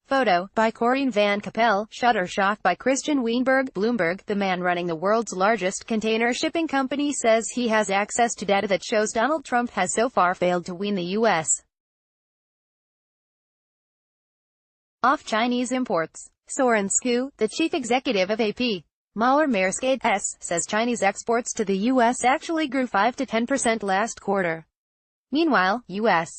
Photo by Corine van Kapel, Shutterstock by Christian Wienberg, Bloomberg. The man running the world's largest container shipping company says he has access to data that shows Donald Trump has so far failed to wean the U.S. off Chinese imports. Soren Skou, the chief executive of AP Moller-Maersk A, says Chinese exports to the U.S. actually grew 5 to 10% last quarter. Meanwhile, U.S.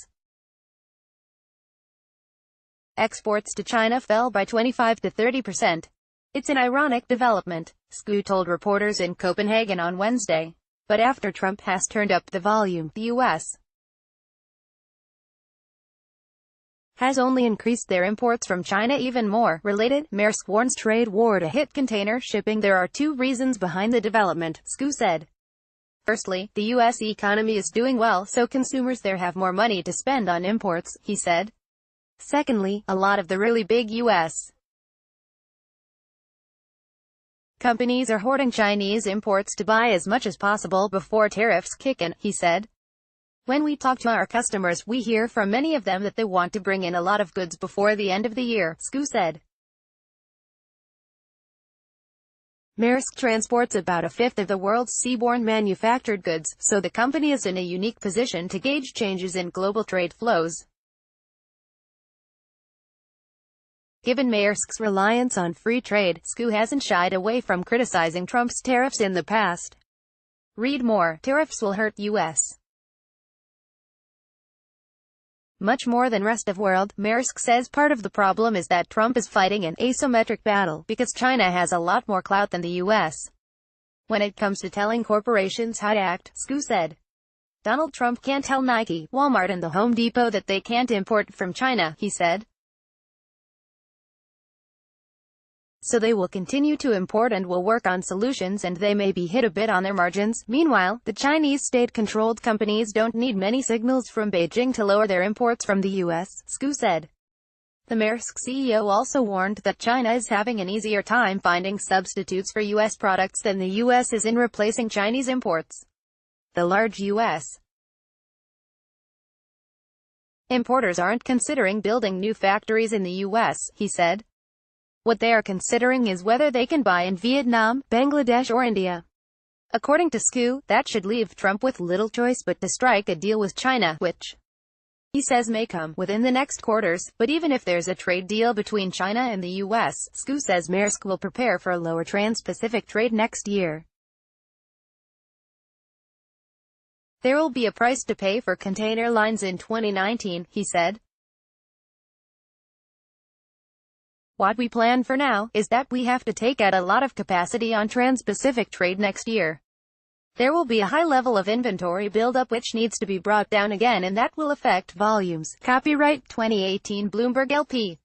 exports to China fell by 25 to 30%. It's an ironic development, Skou told reporters in Copenhagen on Wednesday. But after Trump has turned up the volume, the U.S. has only increased their imports from China even more. Related, Maersk warns trade war to hit container shipping. There are two reasons behind the development, Skou said. Firstly, the U.S. economy is doing well, so consumers there have more money to spend on imports, he said. Secondly, a lot of the really big U.S. companies are hoarding Chinese imports to buy as much as possible before tariffs kick in, he said. When we talk to our customers, we hear from many of them that they want to bring in a lot of goods before the end of the year, Skou said. Maersk transports about a fifth of the world's seaborne manufactured goods, so the company is in a unique position to gauge changes in global trade flows. Given Maersk's reliance on free trade, Skou hasn't shied away from criticizing Trump's tariffs in the past. Read more. Tariffs will hurt U.S. much more than rest of world. Maersk says part of the problem is that Trump is fighting an asymmetric battle, because China has a lot more clout than the U.S. when it comes to telling corporations how to act, Skou said. Donald Trump can't tell Nike, Walmart and the Home Depot that they can't import from China, he said. So they will continue to import and will work on solutions, and they may be hit a bit on their margins. Meanwhile, the Chinese state-controlled companies don't need many signals from Beijing to lower their imports from the U.S., Skou said. The Maersk CEO also warned that China is having an easier time finding substitutes for U.S. products than the U.S. is in replacing Chinese imports. The large U.S. importers aren't considering building new factories in the U.S., he said. What they are considering is whether they can buy in Vietnam, Bangladesh or India. According to Skou, that should leave Trump with little choice but to strike a deal with China, which he says may come within the next quarters. But even if there's a trade deal between China and the U.S., Skou says Maersk will prepare for a lower trans-Pacific trade next year. There will be a price to pay for container lines in 2019, he said. What we plan for now is that we have to take out a lot of capacity on trans-Pacific trade next year. There will be a high level of inventory buildup which needs to be brought down again, and that will affect volumes. Copyright 2018 Bloomberg LP.